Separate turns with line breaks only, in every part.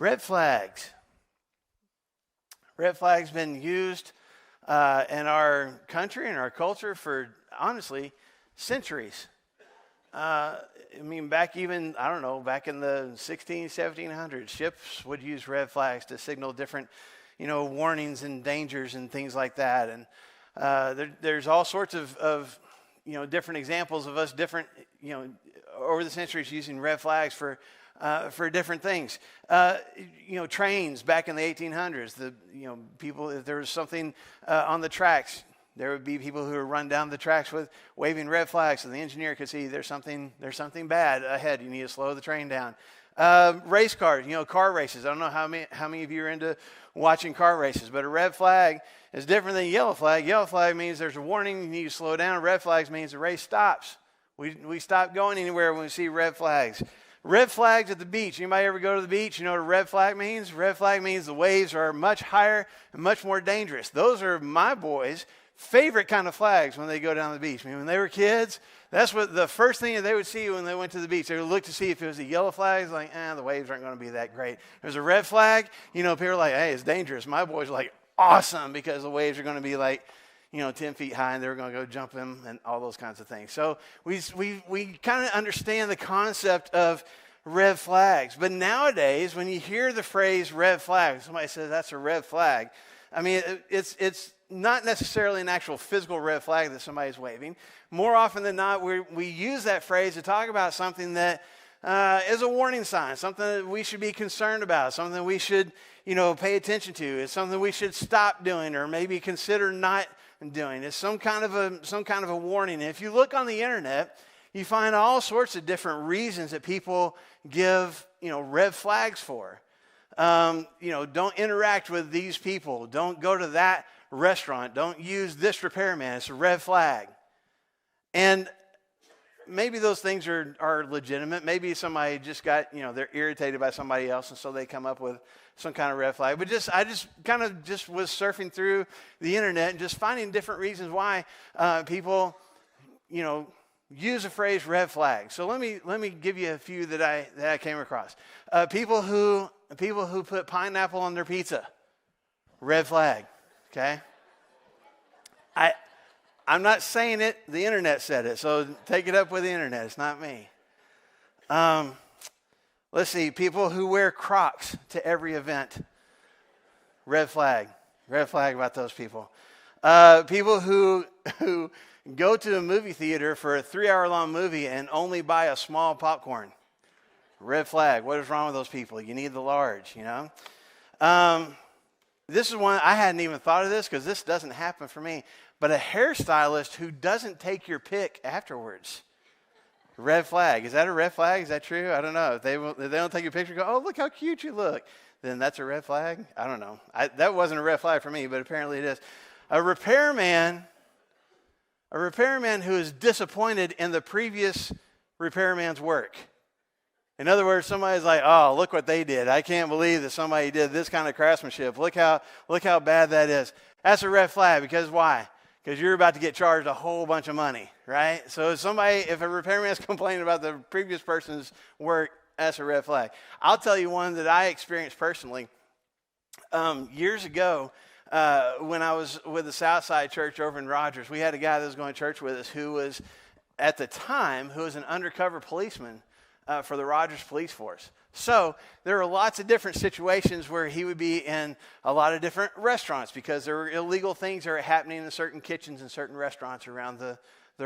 Red flags. Red flags been used in our country and our culture for, honestly, centuries. Back even, back in the 1700s, ships would use red flags to signal different, warnings and dangers and things like that. And there's all sorts of different examples of us different, over the centuries using red flags for different things. Trains back in the 1800s, people, if there was something on the tracks, there would be people who would run down the tracks with waving red flags so the engineer could see there's something bad ahead. You need to slow the train down. Race cars, car races. I don't know how many of you are into watching car races, but a red flag is different than a yellow flag. Yellow flag means there's a warning, you need to slow down. Red flags means the race stops. We stop going anywhere when we see red flags. Red flags at the beach. Anybody ever go to the beach? You know what a red flag means? Red flag means the waves are much higher and much more dangerous. Those are my boys' favorite kind of flags when they go down the beach. When they were kids, that's what the first thing that they would see when they went to the beach. They would look to see if it was a yellow flag. It's like, the waves aren't going to be that great. If it was a red flag, people are like, hey, it's dangerous. My boys are like, awesome, because the waves are going to be like, 10 feet high, and they're going to go jump them and all those kinds of things. So we kind of understand the concept of red flags. But nowadays, when you hear the phrase red flag, somebody says that's a red flag. It's not necessarily an actual physical red flag that somebody's waving. More often than not, we use that phrase to talk about something that is a warning sign, something that we should be concerned about, something that we should, pay attention to. It's something we should stop doing or maybe consider not doing. It's some kind of a warning. And if you look on the internet, you find all sorts of different reasons that people give, red flags for. Don't interact with these people. Don't go to that restaurant. Don't use this repairman. It's a red flag. And maybe those things are legitimate. Maybe somebody just got, they're irritated by somebody else, and so they come up with some kind of red flag. But I just was surfing through the internet and just finding different reasons why people, use the phrase red flag. So let me give you a few that I came across. People who put pineapple on their pizza, red flag. Okay. I'm not saying it. The internet said it. So take it up with the internet. It's not me. Let's see. People who wear Crocs to every event, red flag. Red flag about those people. People who go to a movie theater for a 3-hour-long movie and only buy a small popcorn. Red flag. What is wrong with those people? You need the large, This is one, I hadn't even thought of this because this doesn't happen for me, but a hairstylist who doesn't take your pic afterwards. Red flag. Is that a red flag? Is that true? I don't know. If they don't take your picture and go, oh, look how cute you look, then that's a red flag? I don't know. That wasn't a red flag for me, but apparently it is. A repairman who is disappointed in the previous repairman's work. In other words, somebody's like, oh, look what they did. I can't believe that somebody did this kind of craftsmanship. Look how bad that is. That's a red flag. Because why? Because you're about to get charged a whole bunch of money, right? So if a repairman is complaining about the previous person's work, that's a red flag. I'll tell you one that I experienced personally. Years ago, when I was with the Southside Church over in Rogers, we had a guy that was going to church with us who was, at the time, an undercover policeman for the Rogers Police Force. So there were lots of different situations where he would be in a lot of different restaurants because there were illegal things that were happening in certain kitchens and certain restaurants around the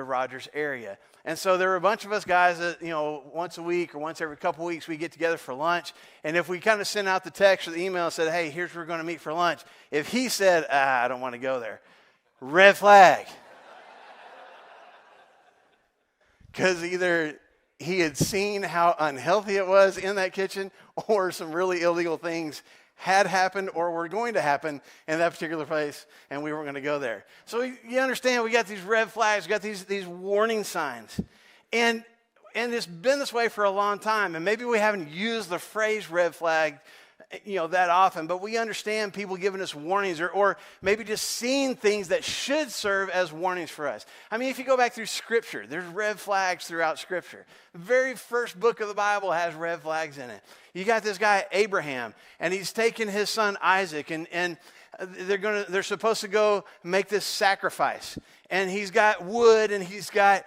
Rogers area. And so there were a bunch of us guys that, once a week or once every couple of weeks, we get together for lunch. And if we kind of sent out the text or the email and said, hey, here's where we're going to meet for lunch. If he said, I don't want to go there, red flag. Because either he had seen how unhealthy it was in that kitchen, or some really illegal things had happened or were going to happen in that particular place, and we weren't going to go there. So you understand, we got these red flags, we got these warning signs. And it's been this way for a long time, and maybe we haven't used the phrase red flag that often, but we understand people giving us warnings or maybe just seeing things that should serve as warnings for us. I mean, if you go back through Scripture, there's red flags throughout Scripture. The very first book of the Bible has red flags in it. You got this guy, Abraham, and he's taking his son Isaac, and they're supposed to go make this sacrifice. And he's got wood, and he's got,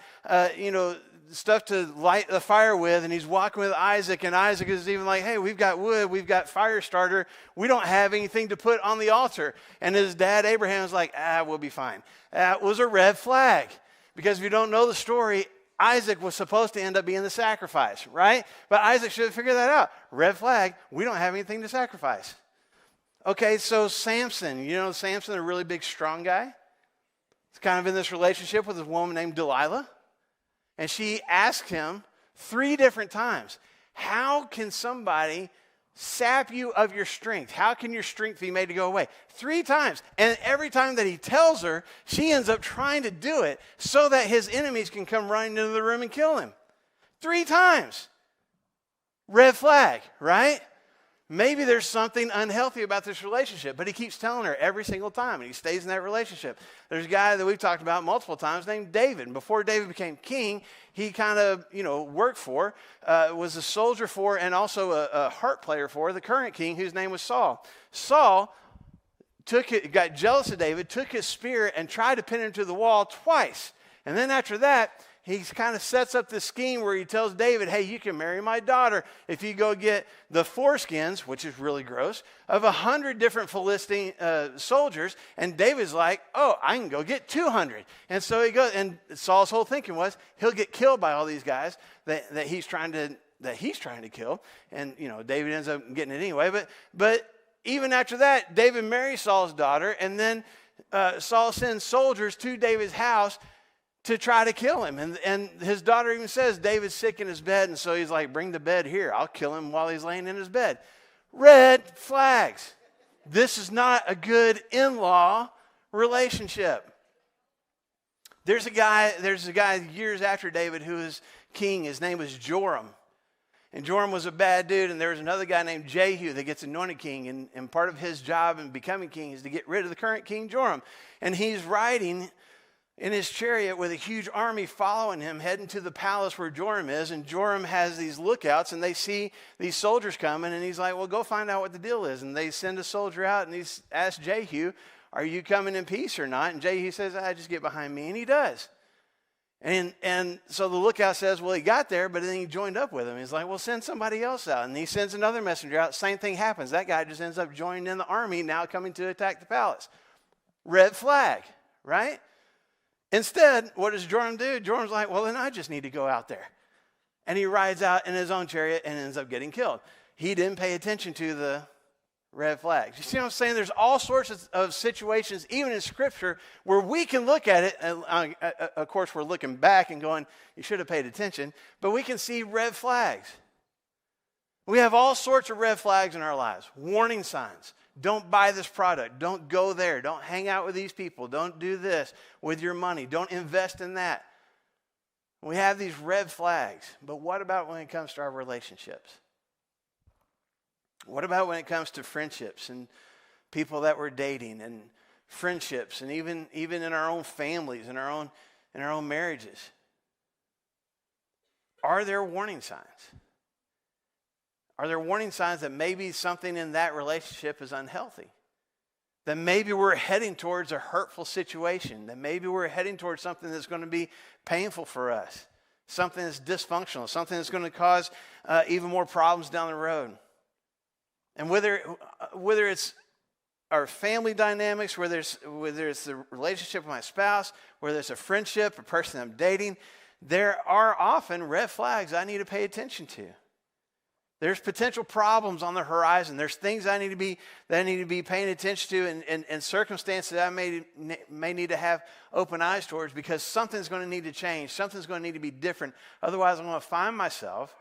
stuff to light the fire with, and he's walking with Isaac, and Isaac is even like, hey, we've got wood, we've got fire starter, we don't have anything to put on the altar. And his dad Abraham's like, we'll be fine. That was a red flag, because if you don't know the story, Isaac was supposed to end up being the sacrifice, right? But Isaac should have figured that out. Red flag, we don't have anything to sacrifice. Okay, so Samson, Samson, a really big, strong guy. He's kind of in this relationship with a woman named Delilah. And she asked him 3 different times, how can somebody sap you of your strength? How can your strength be made to go away? 3 times. And every time that he tells her, she ends up trying to do it so that his enemies can come running into the room and kill him. 3 times. Red flag, right? Maybe there's something unhealthy about this relationship, but he keeps telling her every single time, and he stays in that relationship. There's a guy that we've talked about multiple times named David. And before David became king, he kind of, worked for, was a soldier for, and also a harp player for the current king, whose name was Saul. Saul got jealous of David, took his spear, and tried to pin him to the wall twice. And then after that, he kind of sets up this scheme where he tells David, hey, you can marry my daughter if you go get the foreskins, which is really gross, of 100 different Philistine soldiers. And David's like, oh, I can go get 200. And so he goes, and Saul's whole thinking was he'll get killed by all these guys that he's trying to kill. And, David ends up getting it anyway. But even after that, David marries Saul's daughter, and then Saul sends soldiers to David's house to try to kill him. And his daughter even says, David's sick in his bed, and so he's like, bring the bed here. I'll kill him while he's laying in his bed. Red flags. This is not a good in-law relationship. There's a guy years after David who was king. His name was Joram. And Joram was a bad dude, and there was another guy named Jehu that gets anointed king. And part of his job in becoming king is to get rid of the current king, Joram. And he's riding in his chariot with a huge army following him, heading to the palace where Joram is. And Joram has these lookouts, and they see these soldiers coming, and he's like, well, go find out what the deal is. And they send a soldier out, and he asks Jehu, are you coming in peace or not? And Jehu says, just get behind me. And he does. And so the lookout says, well, he got there, but then he joined up with him. He's like, well, send somebody else out. And he sends another messenger out. Same thing happens. That guy just ends up joining in the army, now coming to attack the palace. Red flag, right? Instead, what does Joram do? Joram's like, well, then I just need to go out there. And he rides out in his own chariot and ends up getting killed. He didn't pay attention to the red flags. You see what I'm saying? There's all sorts of situations, even in Scripture, where we can look at it. And of course, we're looking back and going, you should have paid attention. But we can see red flags. We have all sorts of red flags in our lives. Warning signs. Don't buy this product. Don't go there. Don't hang out with these people. Don't do this with your money. Don't invest in that. We have these red flags. But what about when it comes to our relationships? What about when it comes to friendships and people that we're dating and friendships and even in our own families and our own marriages? Are there warning signs? Are there warning signs that maybe something in that relationship is unhealthy? That maybe we're heading towards a hurtful situation? That maybe we're heading towards something that's going to be painful for us? Something that's dysfunctional? Something that's going to cause even more problems down the road? And whether it's our family dynamics, whether it's the relationship with my spouse, whether it's a friendship, a person I'm dating, there are often red flags I need to pay attention to. There's potential problems on the horizon. There's things that I need to be paying attention to, and circumstances that I may need to have open eyes towards, because something's going to need to change. Something's going to need to be different. Otherwise, I'm going to find myself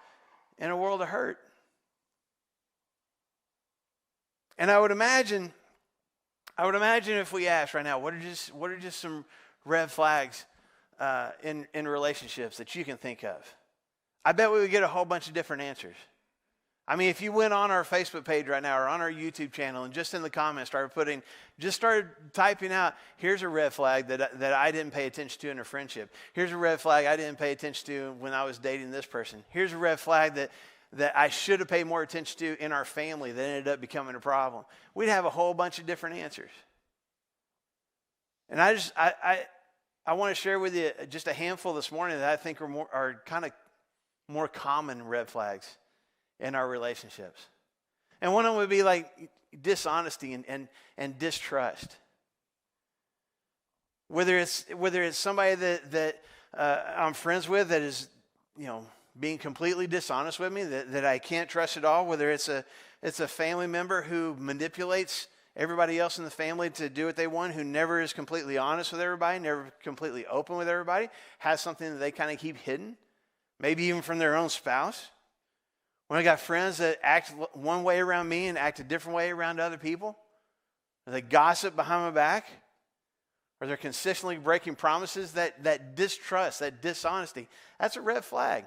in a world of hurt. And I would imagine if we asked right now, what are just some red flags in relationships that you can think of? I bet we would get a whole bunch of different answers. I mean, if you went on our Facebook page right now or on our YouTube channel and just in the comments started typing out, here's a red flag that I didn't pay attention to in a friendship. Here's a red flag I didn't pay attention to when I was dating this person. Here's a red flag that I should have paid more attention to in our family that ended up becoming a problem. We'd have a whole bunch of different answers. And I want to share with you just a handful this morning that I think are kind of more common red flags in our relationships. And one of them would be like dishonesty and distrust. Whether it's somebody that I'm friends with that is, being completely dishonest with me, that I can't trust at all, whether it's a family member who manipulates everybody else in the family to do what they want, who never is completely honest with everybody, never completely open with everybody, has something that they kind of keep hidden, maybe even from their own spouse. When I got friends that act one way around me and act a different way around other people, or they gossip behind my back, or they're consistently breaking promises, that distrust, that dishonesty, that's a red flag.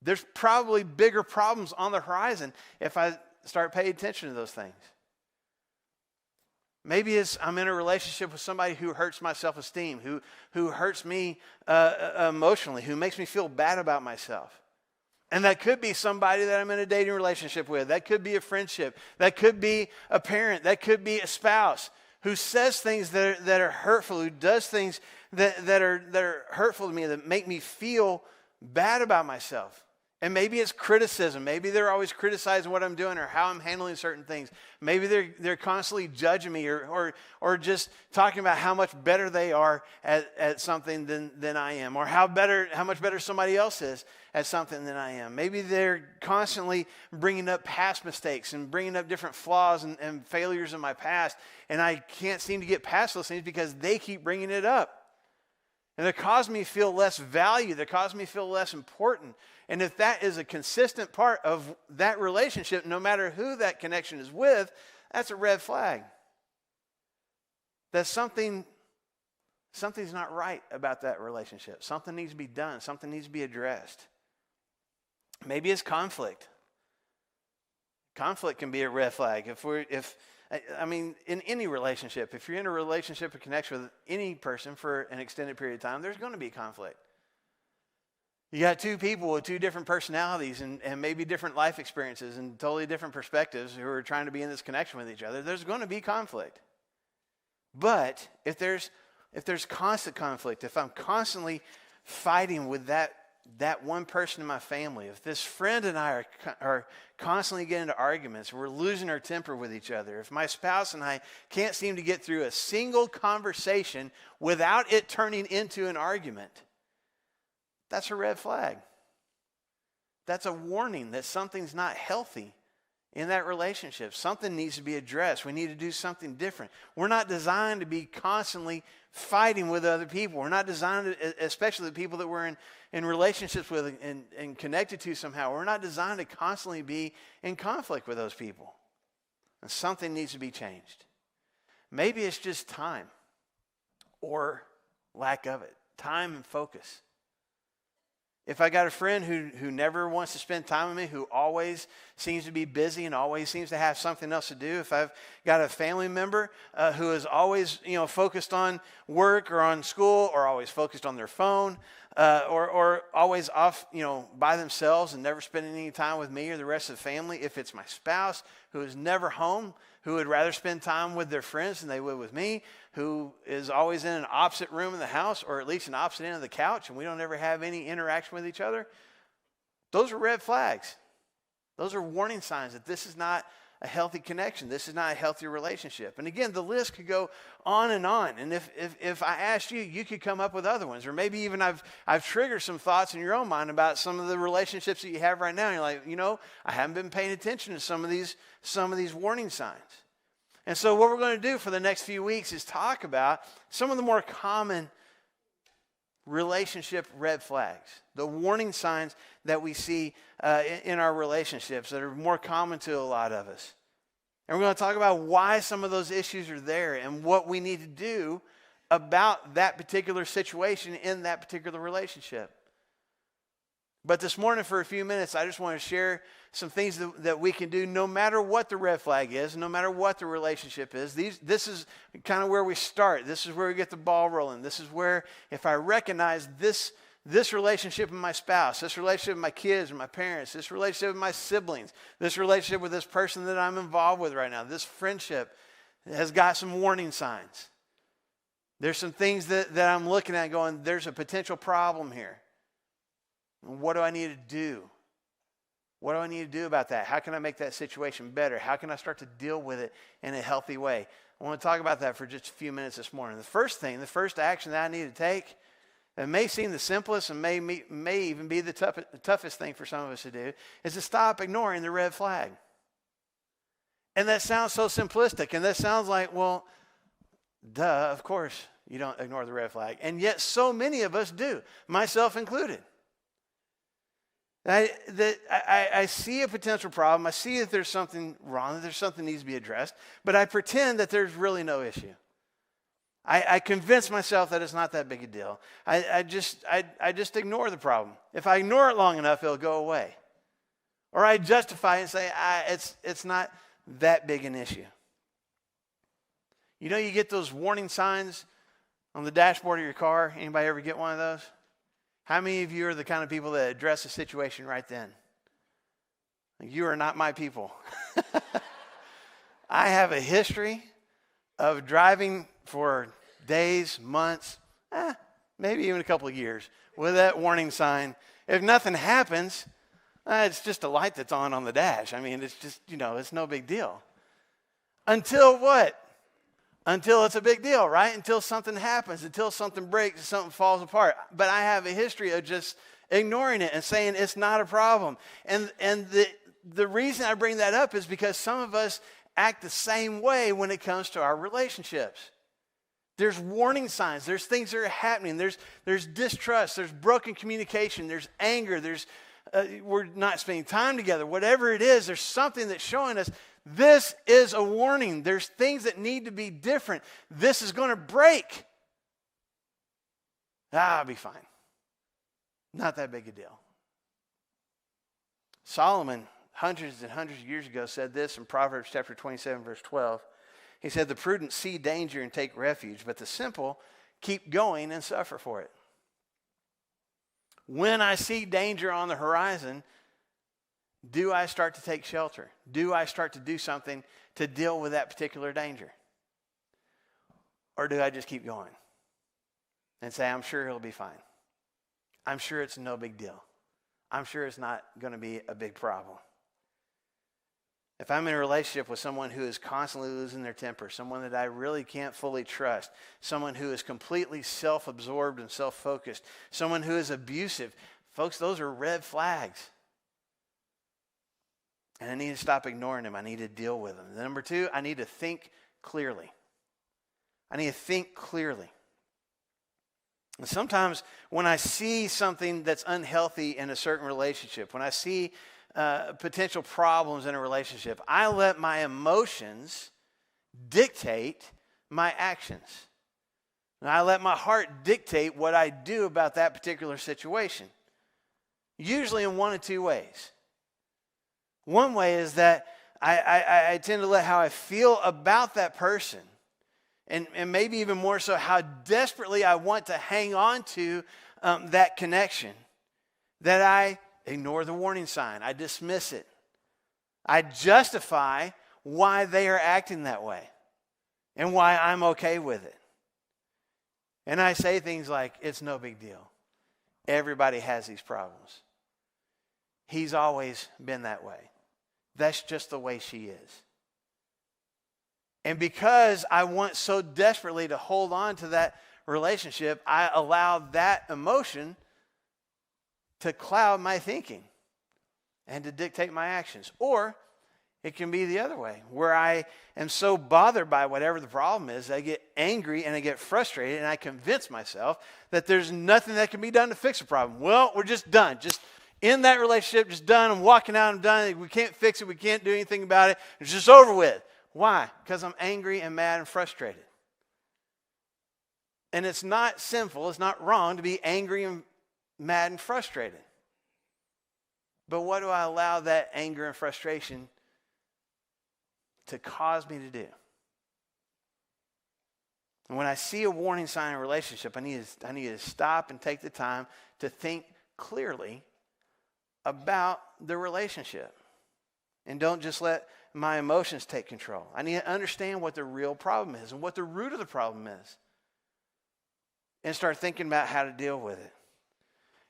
There's probably bigger problems on the horizon if I start paying attention to those things. Maybe I'm in a relationship with somebody who hurts my self-esteem, who hurts me emotionally, who makes me feel bad about myself. And that could be somebody that I'm in a dating relationship with. That could be a friendship. That could be a parent. That could be a spouse who says things that are hurtful, who does things that are hurtful to me, that make me feel bad about myself. And maybe it's criticism. Maybe they're always criticizing what I'm doing or how I'm handling certain things. Maybe they're constantly judging me or just talking about how much better they are at something than I am, or how much better somebody else is at something than I am. Maybe they're constantly bringing up past mistakes and bringing up different flaws and failures in my past, and I can't seem to get past those things because they keep bringing it up. And it caused me to feel less valued. It caused me to feel less important. And if that is a consistent part of that relationship, no matter who that connection is with, that's a red flag. That something's not right about that relationship. Something needs to be done. Something needs to be addressed. Maybe it's conflict. Conflict can be a red flag. In any relationship, if you're in a relationship or connection with any person for an extended period of time, there's going to be conflict. You got two people with two different personalities and maybe different life experiences and totally different perspectives who are trying to be in this connection with each other. There's going to be conflict. But if there's constant conflict, if I'm constantly fighting with that one person in my family, if this friend and I are constantly getting into arguments, we're losing our temper with each other, if my spouse and I can't seem to get through a single conversation without it turning into an argument, that's a red flag. That's a warning that something's not healthy in that relationship. Something needs to be addressed. We need to do something different. We're not designed to be constantly fighting with other people. We're not designed to, especially the people that we're in relationships with and connected to somehow, we're not designed to constantly be in conflict with those people. And something needs to be changed. Maybe it's just time or lack of it. Time and focus. If I got a friend who never wants to spend time with me, who always seems to be busy and always seems to have something else to do, if I've got a family member who is always focused on work or on school, or always focused on their phone, or always off by themselves and never spending any time with me or the rest of the family, if it's my spouse who is never home, who would rather spend time with their friends than they would with me, who is always in an opposite room in the house, or at least an opposite end of the couch, and we don't ever have any interaction with each other, those are red flags. Those are warning signs that this is not a healthy connection. This is not a healthy relationship. And again, the list could go on. And if I asked you, you could come up with other ones. Or maybe even I've triggered some thoughts in your own mind about some of the relationships that you have right now. And you're like, I haven't been paying attention to some of these warning signs. And so what we're going to do for the next few weeks is talk about some of the more common relationship red flags, the warning signs that we see in our relationships that are more common to a lot of us. And we're going to talk about why some of those issues are there and what we need to do about that particular situation in that particular relationship. But this morning for a few minutes, I just want to share some things that we can do no matter what the red flag is, no matter what the relationship is. This is kind of where we start. This is where we get the ball rolling. This is where if I recognize this relationship with my spouse, this relationship with my kids and my parents, this relationship with my siblings, this relationship with this person that I'm involved with right now, this friendship has got some warning signs. There's some things that I'm looking at going, there's a potential problem here. What do I need to do? What do I need to do about that? How can I make that situation better? How can I start to deal with it in a healthy way? I want to talk about that for just a few minutes this morning. The first action that I need to take, it may seem the simplest and may even be the toughest thing for some of us to do, is to stop ignoring the red flag. And that sounds so simplistic, and that sounds like, well, duh, of course you don't ignore the red flag. And yet so many of us do, myself included. I see a potential problem. I see that there's something wrong, that there's something that needs to be addressed, but I pretend that there's really no issue. I convince myself that it's not that big a deal. I just ignore the problem. If I ignore it long enough, it'll go away. Or I justify it and say, it's not that big an issue. You know, you get those warning signs on the dashboard of your car. Anybody ever get one of those? How many of you are the kind of people that address a situation right then? You are not my people. I have a history of driving for days, months, maybe even a couple of years with that warning sign. If nothing happens, it's just a light that's on the dash. I mean, it's just, it's no big deal. Until what? Until it's a big deal, right? Until something happens, until something breaks, something falls apart. But I have a history of just ignoring it and saying it's not a problem. And the reason I bring that up is because some of us act the same way when it comes to our relationships. There's warning signs. There's things that are happening. There's distrust. There's broken communication. There's anger. We're not spending time together. Whatever it is, there's something that's showing us this is a warning. There's things that need to be different. This is going to break. I'll be fine. Not that big a deal. Solomon, hundreds and hundreds of years ago, said this in Proverbs chapter 27, verse 12. He said, the prudent see danger and take refuge, but the simple keep going and suffer for it. When I see danger on the horizon, do I start to take shelter? Do I start to do something to deal with that particular danger? Or do I just keep going and say, I'm sure he'll be fine. I'm sure it's no big deal. I'm sure it's not going to be a big problem. If I'm in a relationship with someone who is constantly losing their temper, someone that I really can't fully trust, someone who is completely self-absorbed and self-focused, someone who is abusive, folks, those are red flags. And I need to stop ignoring them. I need to deal with them. Number two, I need to think clearly. I need to think clearly. And sometimes when I see something that's unhealthy in a certain relationship, when I see potential problems in a relationship, I let my emotions dictate my actions. And I let my heart dictate what I do about that particular situation. Usually in one of two ways. One way is that I tend to let how I feel about that person, and maybe even more so how desperately I want to hang on to that connection, that I ignore the warning sign. I dismiss it. I justify why they are acting that way and why I'm okay with it. And I say things like, it's no big deal. Everybody has these problems. He's always been that way. That's just the way she is. And because I want so desperately to hold on to that relationship, I allow that emotion to cloud my thinking and to dictate my actions. Or it can be the other way, where I am so bothered by whatever the problem is, I get angry and I get frustrated and I convince myself that there's nothing that can be done to fix the problem. Well, we're just done. Just in that relationship, just done. I'm walking out, I'm done. We can't fix it. We can't do anything about it. It's just over with. Why? Because I'm angry and mad and frustrated. And it's not sinful, it's not wrong to be angry and mad and frustrated. But what do I allow that anger and frustration to cause me to do? And when I see a warning sign in a relationship, I need to stop and take the time to think clearly about the relationship. And don't just let my emotions take control. I need to understand what the real problem is and what the root of the problem is. And start thinking about how to deal with it.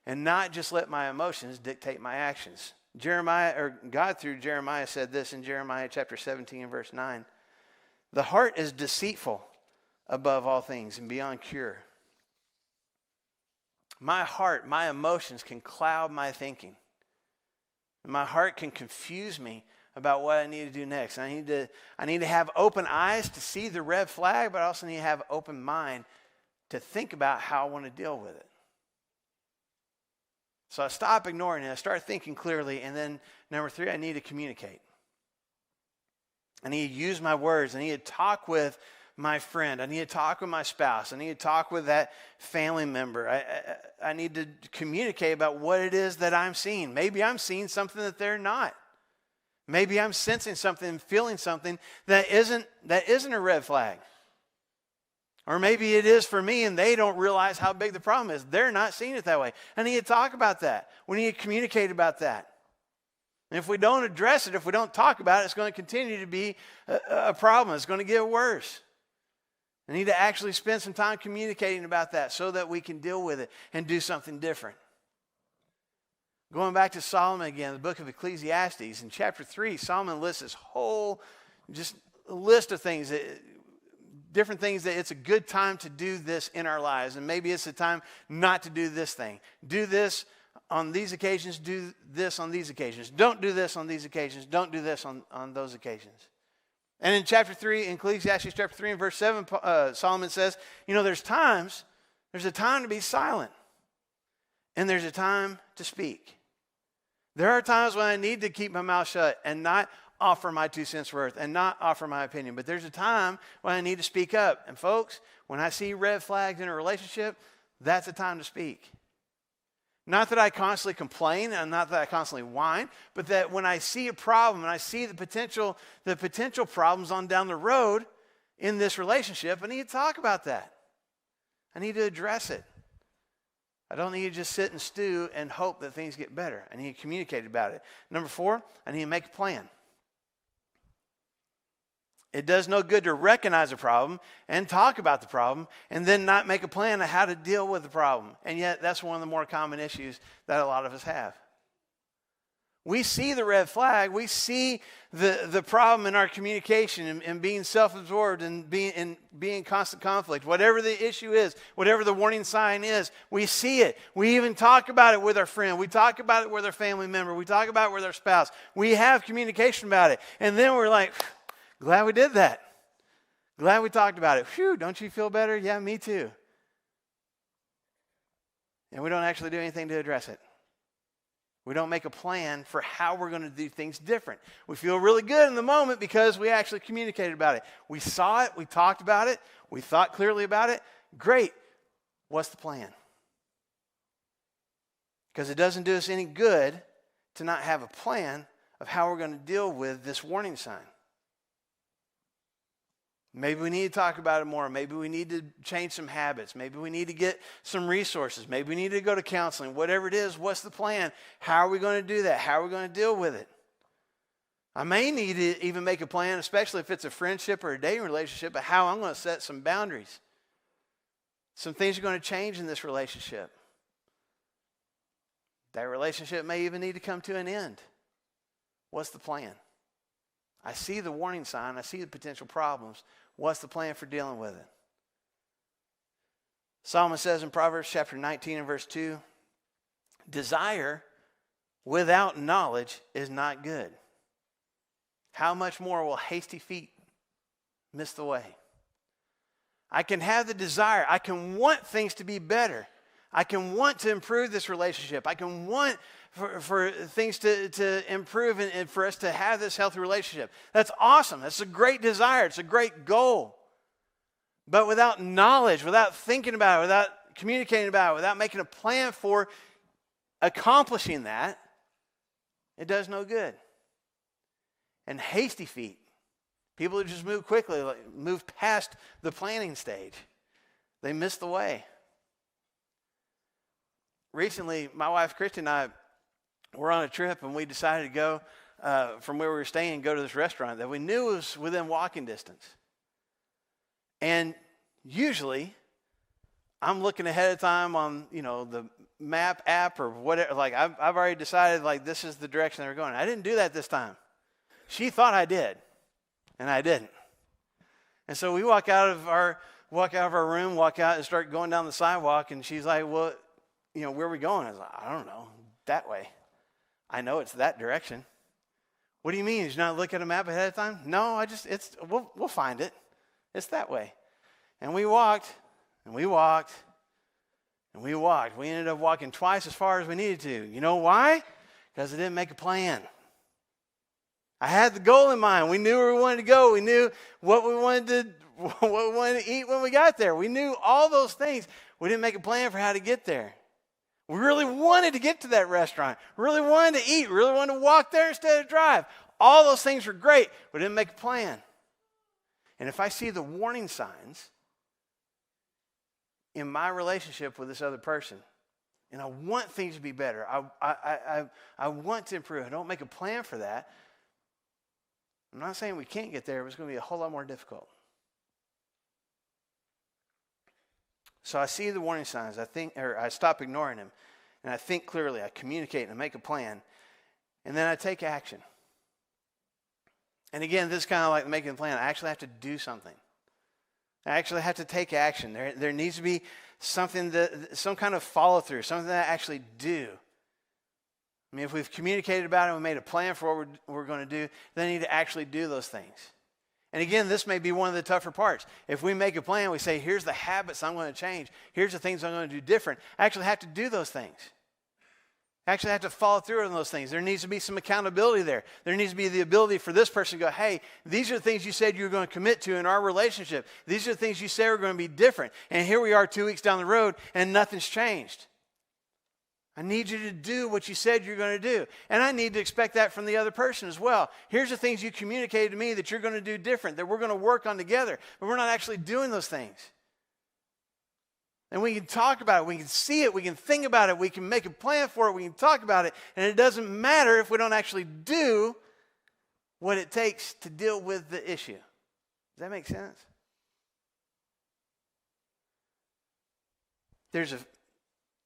And not just let my emotions dictate my actions. God through Jeremiah said this in Jeremiah chapter 17 verse 9. The heart is deceitful above all things and beyond cure. My heart, my emotions can cloud my thinking. My heart can confuse me about what I need to do next. I need to have open eyes to see the red flag, but I also need to have open mind to think about how I want to deal with it. So I stop ignoring it. I start thinking clearly. And then number 3, I need to communicate. I need to use my words. I need to talk with my friend. I need to talk with my spouse. I need to talk with that family member. I need to communicate about what it is that I'm seeing. Maybe I'm seeing something that they're not. Maybe I'm sensing something, feeling something that isn't a red flag. Or maybe it is for me and they don't realize how big the problem is. They're not seeing it that way. I need to talk about that. We need to communicate about that. And if we don't address it, if we don't talk about it, it's going to continue to be a problem. It's going to get worse. I need to actually spend some time communicating about that so that we can deal with it and do something different. Going back to Solomon again, the book of Ecclesiastes, in chapter 3, Solomon lists this whole just list of things, different things that it's a good time to do this in our lives. And maybe it's a time not to do this thing. Do this on these occasions, do this on these occasions. Don't do this on these occasions. Don't do this on those occasions. And in chapter 3, in Ecclesiastes chapter 3 and verse 7, Solomon says, there's a time to be silent. And there's a time to speak. There are times when I need to keep my mouth shut and not offer my 2 cents worth and not offer my opinion. But there's a time when I need to speak up. And folks, when I see red flags in a relationship, that's a time to speak. Not that I constantly complain and not that I constantly whine, but that when I see a problem and I see the potential problems on down the road in this relationship, I need to talk about that. I need to address it. I don't need to just sit and stew and hope that things get better. I need to communicate about it. Number 4, I need to make a plan. It does no good to recognize a problem and talk about the problem and then not make a plan of how to deal with the problem. And yet that's one of the more common issues that a lot of us have. We see the red flag. We see the problem in our communication and being self-absorbed and being in constant conflict. Whatever the issue is, whatever the warning sign is, we see it. We even talk about it with our friend. We talk about it with our family member. We talk about it with our spouse. We have communication about it. And then we're like, glad we did that. Glad we talked about it. Phew, don't you feel better? Yeah, me too. And we don't actually do anything to address it. We don't make a plan for how we're going to do things different. We feel really good in the moment because we actually communicated about it. We saw it. We talked about it. We thought clearly about it. Great. What's the plan? Because it doesn't do us any good to not have a plan of how we're going to deal with this warning sign. Maybe we need to talk about it more. Maybe we need to change some habits. Maybe we need to get some resources. Maybe we need to go to counseling. Whatever it is, what's the plan? How are we going to do that? How are we going to deal with it? I may need to even make a plan, especially if it's a friendship or a dating relationship, of how I'm going to set some boundaries. Some things are going to change in this relationship. That relationship may even need to come to an end. What's the plan? I see the warning sign. I see the potential problems. What's the plan for dealing with it? Solomon says in Proverbs chapter 19 and verse 2, desire without knowledge is not good. How much more will hasty feet miss the way? I can have the desire. I can want things to be better. I can want to improve this relationship. I can want for things to improve and for us to have this healthy relationship. That's awesome. That's a great desire. It's a great goal. But without knowledge, without thinking about it, without communicating about it, without making a plan for accomplishing that, It does no good. And hasty feet, people who just move quickly, like move past the planning stage, they miss the way. Recently, my wife Christy and I were on a trip, and we decided to go from where we were staying and go to this restaurant that we knew was within walking distance. And usually, I'm looking ahead of time on, the map app or whatever. Like, I've already decided, like, this is the direction they're going. I didn't do that this time. She thought I did, and I didn't. And so we walk out of our room, walk out and start going down the sidewalk, and she's like, well, where are we going? I was like, I don't know, that way. I know it's that direction. What do you mean? Did you not look at a map ahead of time? No, we'll find it. It's that way. And we walked, and we walked, and we walked. We ended up walking twice as far as we needed to. You know why? Because I didn't make a plan. I had the goal in mind. We knew where we wanted to go. We knew what we wanted to eat when we got there. We knew all those things. We didn't make a plan for how to get there. We really wanted to get to that restaurant. Really wanted to eat. Really wanted to walk there instead of drive. All those things were great. We didn't make a plan. And if I see the warning signs in my relationship with this other person, and I want things to be better, I want to improve, I don't make a plan for that, I'm not saying we can't get there, but it's going to be a whole lot more difficult. So I see the warning signs, I stop ignoring them, and I think clearly, I communicate and I make a plan, and then I take action. And again, this is kind of like making a plan. I actually have to do something. I actually have to take action. There needs to be something some kind of follow through, something that I actually do. I mean, if we've communicated about it, we made a plan for what we're going to do, then I need to actually do those things. And again, this may be one of the tougher parts. If we make a plan, we say, here's the habits I'm going to change. Here's the things I'm going to do different. I actually have to do those things. I actually have to follow through on those things. There needs to be some accountability there. There needs to be the ability for this person to go, hey, these are the things you said you were going to commit to in our relationship. These are the things you said are going to be different. And here we are 2 weeks down the road, and nothing's changed. I need you to do what you said you're going to do. And I need to expect that from the other person as well. Here's the things you communicated to me that you're going to do different, that we're going to work on together. But we're not actually doing those things. And we can talk about it. We can see it. We can think about it. We can make a plan for it. We can talk about it. And it doesn't matter if we don't actually do what it takes to deal with the issue. Does that make sense? There's a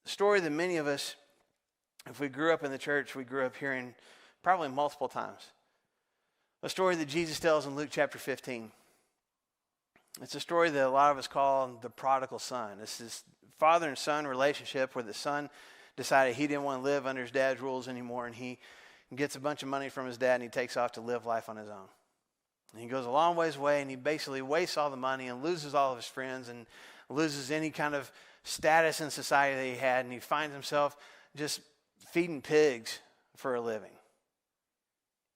story that many of us, if we grew up in the church, we grew up hearing probably multiple times. A story that Jesus tells in Luke chapter 15. It's a story that a lot of us call the prodigal son. It's this father and son relationship where the son decided he didn't want to live under his dad's rules anymore, and he gets a bunch of money from his dad, and he takes off to live life on his own. And he goes a long ways away, and he basically wastes all the money and loses all of his friends and loses any kind of status in society that he had, and he finds himself just feeding pigs for a living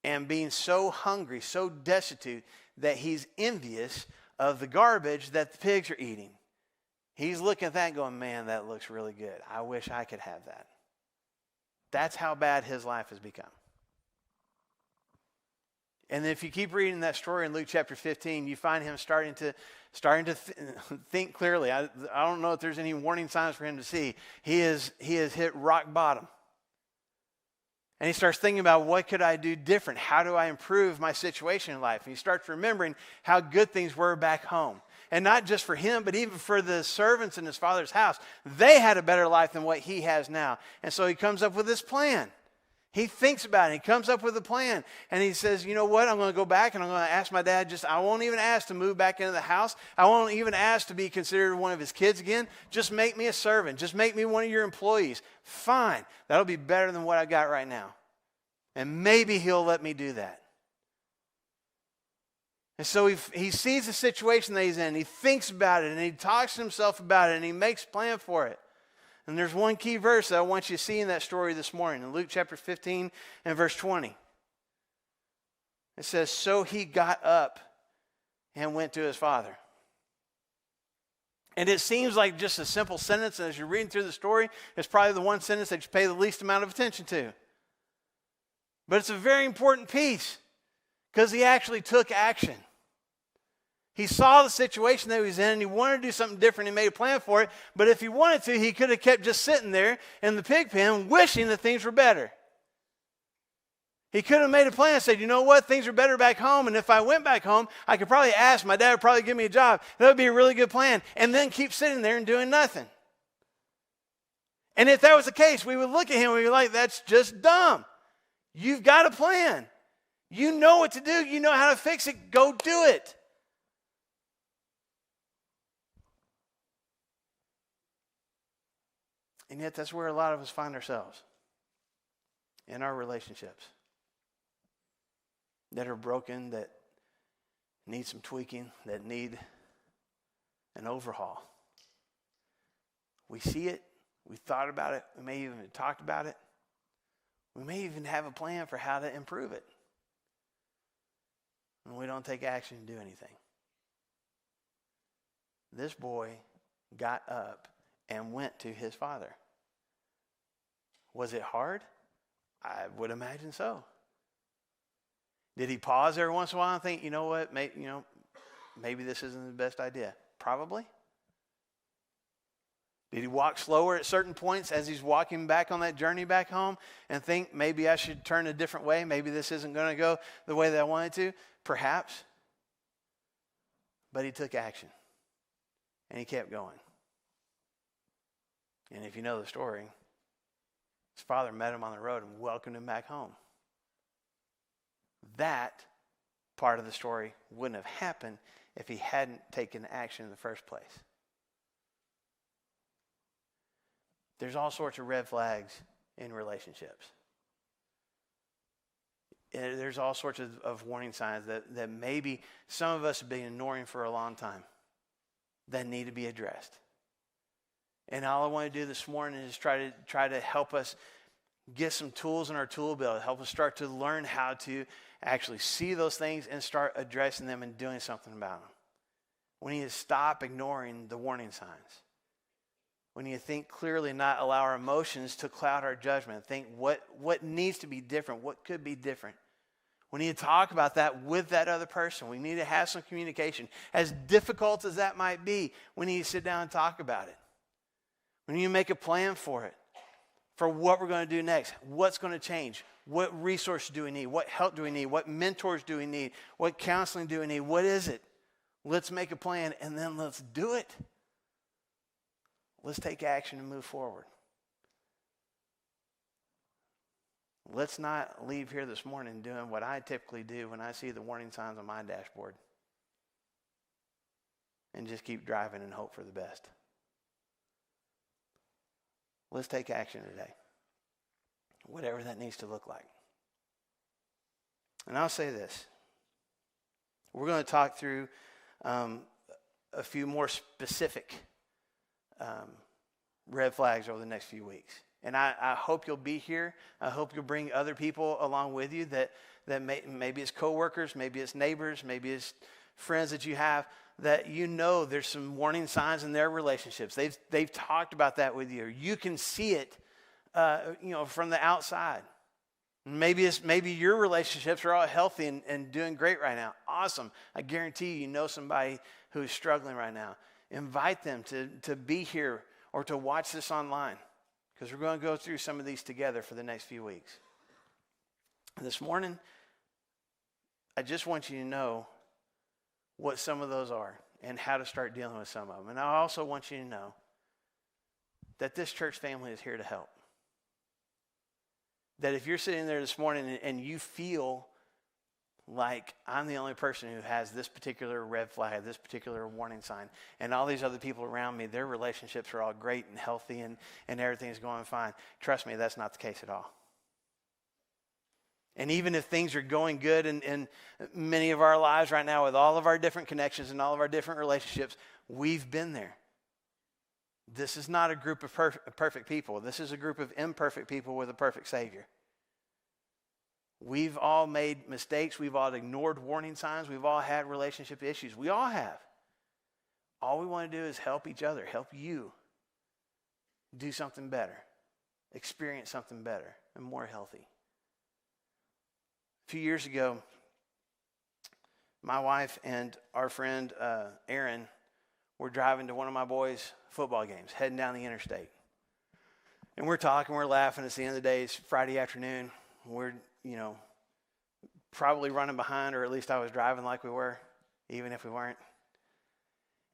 and being so hungry, so destitute that he's envious of the garbage that the pigs are eating. He's looking at that going, man, that looks really good. I wish I could have that. That's how bad his life has become. And then if you keep reading that story in Luke chapter 15, you find him starting to think clearly. I don't know if there's any warning signs for him to see. He has hit rock bottom. And he starts thinking about, what could I do different? How do I improve my situation in life? And he starts remembering how good things were back home. And not just for him, but even for the servants in his father's house. They had a better life than what he has now. And so he comes up with this plan. He thinks about it. He comes up with a plan. And he says, you know what? I'm going to go back and I'm going to ask my dad, I won't even ask to move back into the house. I won't even ask to be considered one of his kids again. Just make me a servant. Just make me one of your employees. Fine. That'll be better than what I got right now. And maybe he'll let me do that. And so he sees the situation that he's in. He thinks about it and he talks to himself about it and he makes a plan for it. And there's one key verse that I want you to see in that story this morning, in Luke chapter 15 and verse 20. It says, so he got up and went to his father. And it seems like just a simple sentence, and as you're reading through the story, it's probably the one sentence that you pay the least amount of attention to. But it's a very important piece because he actually took action. He saw the situation that he was in and he wanted to do something different. He made a plan for it. But if he wanted to, he could have kept just sitting there in the pig pen wishing that things were better. He could have made a plan and said, you know what, things are better back home. And if I went back home, I could probably ask, my dad would probably give me a job. That would be a really good plan. And then keep sitting there and doing nothing. And if that was the case, we would look at him and we'd be like, that's just dumb. You've got a plan. You know what to do. You know how to fix it. Go do it. And yet that's where a lot of us find ourselves in our relationships that are broken, that need some tweaking, that need an overhaul. We see it. We thought about it. We may even have talked about it. We may even have a plan for how to improve it. And we don't take action to do anything. This boy got up and went to his father. Was it hard? I would imagine so. Did he pause every once in a while and think, you know what, maybe this isn't the best idea? Probably. Did he walk slower at certain points as he's walking back on that journey back home and think, maybe I should turn a different way? Maybe this isn't going to go the way that I wanted to? Perhaps. But he took action. And he kept going. And if you know the story, his father met him on the road and welcomed him back home. That part of the story wouldn't have happened if he hadn't taken action in the first place. There's all sorts of red flags in relationships. There's all sorts of warning signs that maybe some of us have been ignoring for a long time that need to be addressed. And all I want to do this morning is try to help us get some tools in our tool belt, help us start to learn how to actually see those things and start addressing them and doing something about them. We need to stop ignoring the warning signs. We need to think clearly, not allow our emotions to cloud our judgment. Think what needs to be different, what could be different. We need to talk about that with that other person. We need to have some communication. As difficult as that might be, we need to sit down and talk about it. We need to make a plan for it, for what we're going to do next, what's going to change, what resources do we need, what help do we need, what mentors do we need, what counseling do we need, what is it? Let's make a plan and then let's do it. Let's take action and move forward. Let's not leave here this morning doing what I typically do when I see the warning signs on my dashboard and just keep driving and hope for the best. Let's take action today, whatever that needs to look like. And I'll say this. We're going to talk through a few more specific red flags over the next few weeks. And I hope you'll be here. I hope you'll bring other people along with you that maybe it's coworkers, maybe it's neighbors, maybe it's friends that you have that you know there's some warning signs in their relationships. They've talked about that with you. You can see it, from the outside. Maybe your relationships are all healthy and doing great right now. Awesome. I guarantee you know somebody who is struggling right now. Invite them to be here or to watch this online, because we're going to go through some of these together for the next few weeks. This morning, I just want you to know what some of those are and how to start dealing with some of them. And I also want you to know that this church family is here to help. That if you're sitting there this morning and you feel like I'm the only person who has this particular red flag, this particular warning sign, and all these other people around me, their relationships are all great and healthy and everything's going fine. Trust me, that's not the case at all. And even if things are going good in many of our lives right now with all of our different connections and all of our different relationships, we've been there. This is not a group of perfect people. This is a group of imperfect people with a perfect Savior. We've all made mistakes. We've all ignored warning signs. We've all had relationship issues. We all have. All we want to do is help each other, help you do something better, experience something better and more healthy. few years ago, my wife and our friend Aaron were driving to one of my boys' football games, heading down the interstate. And we're talking, we're laughing. It's the end of the day. It's Friday afternoon. We're, probably running behind, or at least I was driving like we were, even if we weren't.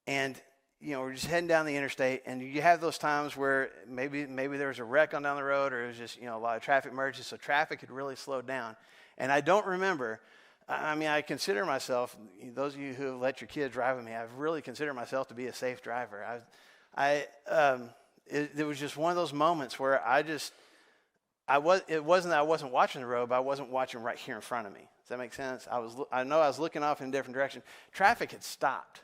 And, we're just heading down the interstate, and you have those times where maybe there was a wreck on down the road, or it was just, a lot of traffic emergencies, so traffic had really slowed down. And I don't remember, I consider myself, those of you who have let your kids drive with me, I've really considered myself to be a safe driver. It was just one of those moments where it wasn't that I wasn't watching the road, but I wasn't watching right here in front of me. Does that make sense? I know I was looking off in a different direction. Traffic had stopped.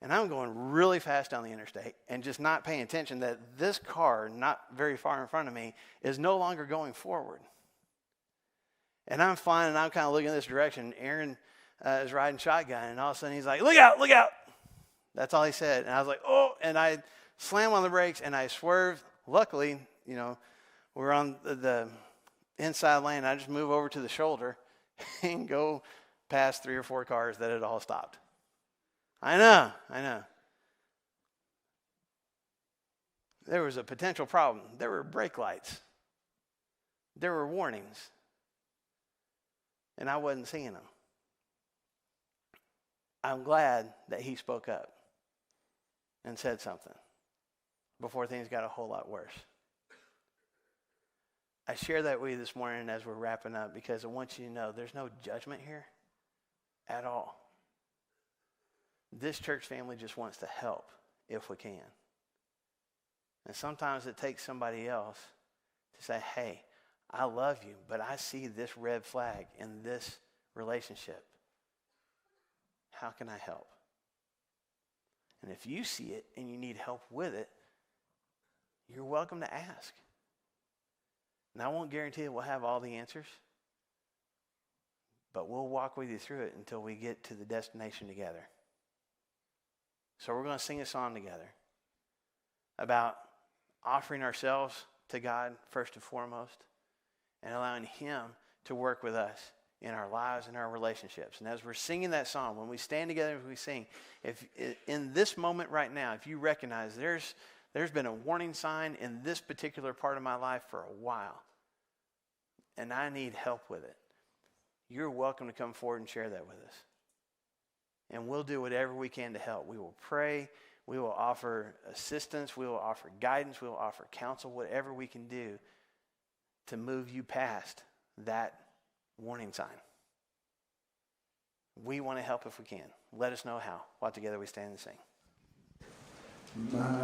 And I'm going really fast down the interstate and just not paying attention that this car, not very far in front of me, is no longer going forward. And I'm flying, and I'm kind of looking in this direction. Aaron is riding shotgun, and all of a sudden he's like, look out, look out. That's all he said. And I was like, oh, and I slammed on the brakes, and I swerved. Luckily, we're on the inside lane. I just move over to the shoulder and go past 3 or 4 cars that had all stopped. I know. There was a potential problem. There were brake lights. There were warnings. And I wasn't seeing them. I'm glad that he spoke up and said something before things got a whole lot worse. I share that with you this morning as we're wrapping up because I want you to know there's no judgment here at all. This church family just wants to help if we can. And sometimes it takes somebody else to say, hey, I love you, but I see this red flag in this relationship. How can I help? And if you see it and you need help with it, you're welcome to ask. And I won't guarantee that we'll have all the answers, but we'll walk with you through it until we get to the destination together. So we're going to sing a song together about offering ourselves to God first and foremost and allowing Him to work with us in our lives and our relationships. And as we're singing that song, when we stand together and we sing, if in this moment right now, if you recognize there's been a warning sign in this particular part of my life for a while, and I need help with it, you're welcome to come forward and share that with us. And we'll do whatever we can to help. We will pray. We will offer assistance. We will offer guidance. We will offer counsel, whatever we can do to move you past that warning sign. We want to help if we can. Let us know how, while together we stand and sing.